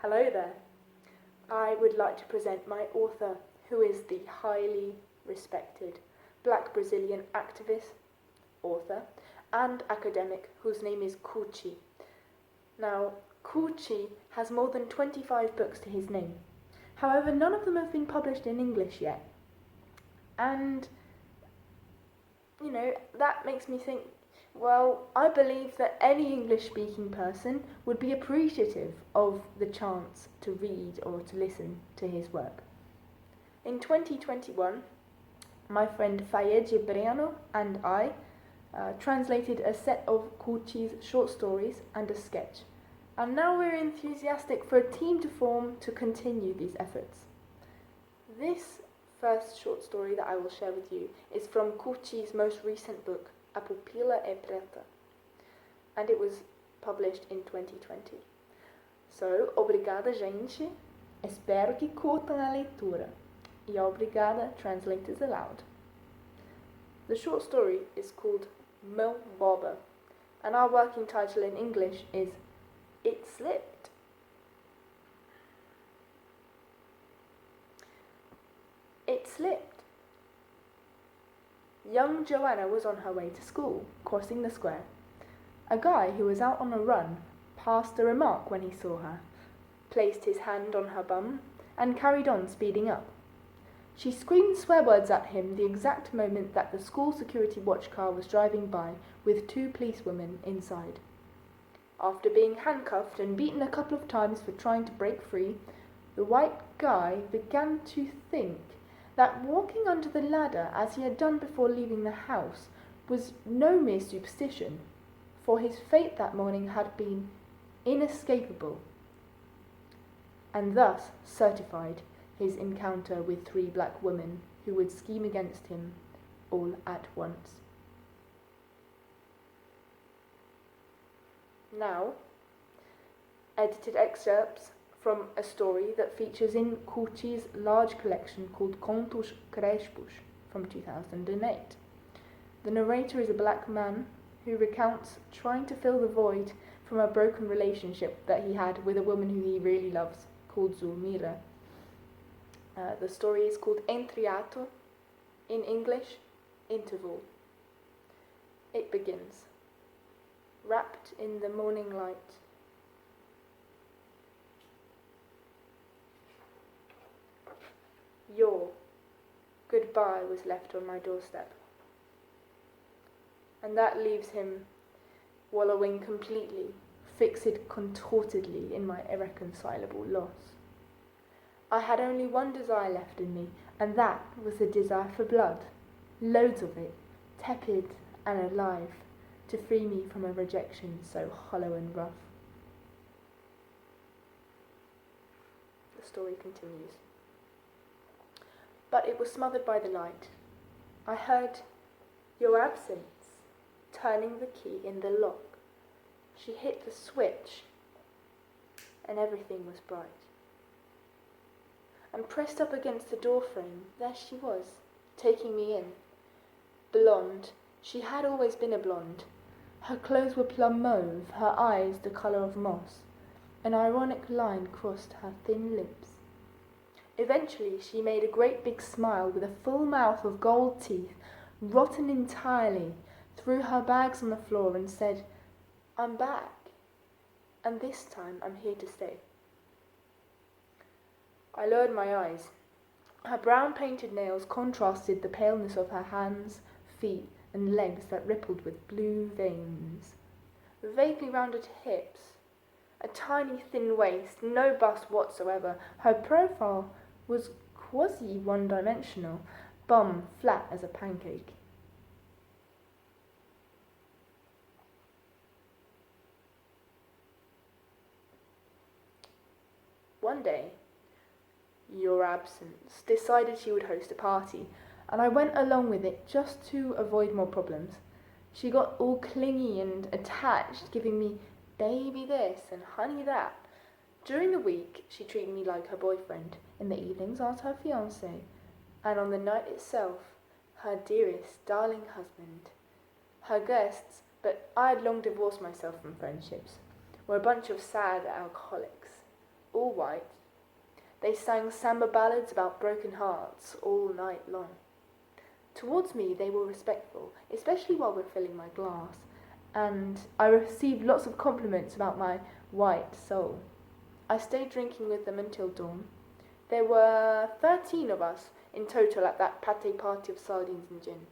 Hello there. I would like to present my author, who is the highly respected Black Brazilian activist, author, and academic whose name is Cuti. Now, Cuti has more than 25 books to his name. However, none of them have been published in English yet. And, that makes me think, well, I believe that any English-speaking person would be appreciative of the chance to read or to listen to his work. In 2021, my friend Fayed Gibriano and I translated a set of Cuti's short stories and a sketch. And now we're enthusiastic for a team to form to continue these efforts. This first short story that I will share with you is from Cuti's most recent book, PUPILA e PRETA, and it was published in 2020. So, obrigada, gente. Espero que curtam a leitura. E obrigada, Translators Aloud. The short story is called Mão Boba, and our working title in English is It Slipped. It slipped. Young Joanna was on her way to school, crossing the square. A guy who was out on a run passed a remark when he saw her, placed his hand on her bum, and carried on speeding up. She screamed swear words at him the exact moment that the school security watch car was driving by with 2 policewomen inside. After being handcuffed and beaten a couple of times for trying to break free, the white guy began to think that walking under the ladder as he had done before leaving the house was no mere superstition, for his fate that morning had been inescapable, and thus certified his encounter with 3 black women who would scheme against him all at once. Now, edited excerpts from a story that features in Cuti's large collection called Contos Crespos from 2008. The narrator is a black man who recounts trying to fill the void from a broken relationship that he had with a woman who he really loves, called Zulmira. The story is called Entreato, in English, interval. It begins. Wrapped in the morning light, your goodbye was left on my doorstep. And that leaves him wallowing completely, fixed contortedly in my irreconcilable loss. I had only one desire left in me, and that was the desire for blood, loads of it, tepid and alive, to free me from a rejection so hollow and rough. The story continues. But it was smothered by the light. I heard your absence, turning the key in the lock. She hit the switch, and everything was bright. And pressed up against the doorframe, there she was, taking me in. Blonde, she had always been a blonde. Her clothes were plum mauve, her eyes the colour of moss. An ironic line crossed her thin lips. Eventually she made a great big smile with a full mouth of gold teeth, rotten entirely, threw her bags on the floor and said, I'm back, and this time I'm here to stay. I lowered my eyes. Her brown painted nails contrasted the paleness of her hands, feet, and legs that rippled with blue veins. Vaguely rounded hips, a tiny thin waist, no bust whatsoever. Her profile was quasi-one-dimensional, bum flat as a pancake. One day, your absence decided she would host a party, and I went along with it just to avoid more problems. She got all clingy and attached, giving me baby this and honey that. During the week, she treated me like her boyfriend, in the evenings as her fiancé, and on the night itself, her dearest, darling husband. Her guests, but I had long divorced myself from friendships, were a bunch of sad alcoholics. all white. They sang samba ballads about broken hearts all night long. Towards me they were respectful, especially while we're filling my glass, and I received lots of compliments about my white soul. I stayed drinking with them until dawn. There were 13 of us in total at that pate party of sardines and gin.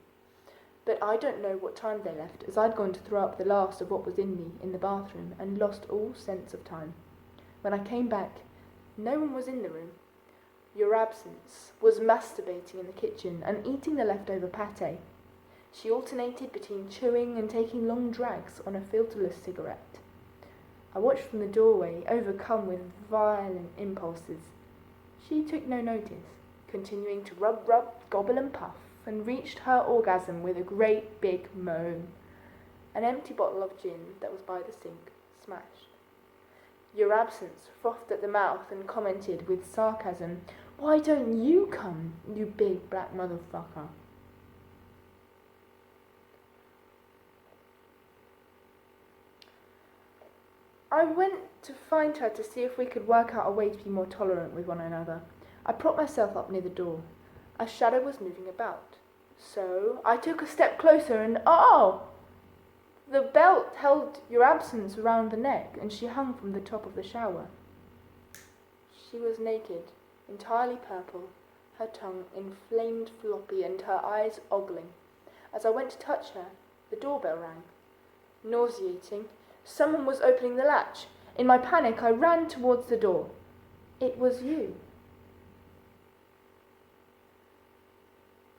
But I don't know what time they left, as I'd gone to throw up the last of what was in me in the bathroom and lost all sense of time. When I came back, no one was in the room. Your absence was masturbating in the kitchen and eating the leftover pate. She alternated between chewing and taking long drags on a filterless cigarette. I watched from the doorway, overcome with violent impulses. She took no notice, continuing to rub, gobble and puff, and reached her orgasm with a great big moan. An empty bottle of gin that was by the sink smashed. Your absence frothed at the mouth and commented with sarcasm, "Why don't you come, you big black motherfucker?" I went to find her to see if we could work out a way to be more tolerant with one another. I propped myself up near the door. A shadow was moving about. So I took a step closer and the belt held your absence around the neck and she hung from the top of the shower. She was naked, entirely purple, her tongue inflamed floppy and her eyes ogling. As I went to touch her, the doorbell rang. Nauseating, someone was opening the latch. In my panic, I ran towards the door. It was you.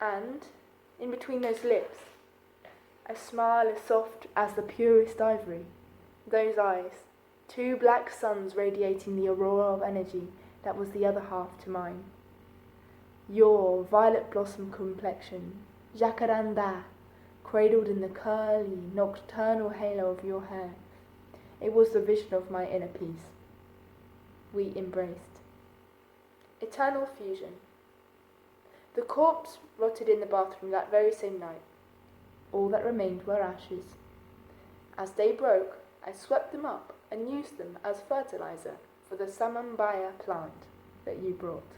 And, in between those lips, a smile as soft as the purest ivory. Those eyes, two black suns radiating the aurora of energy that was the other half to mine. Your violet blossom complexion, jacaranda, cradled in the curly, nocturnal halo of your hair. It was the vision of my inner peace. We embraced. Eternal fusion. The corpse rotted in the bathroom that very same night. All that remained were ashes. As they broke, I swept them up and used them as fertilizer for the samambaya plant that you brought.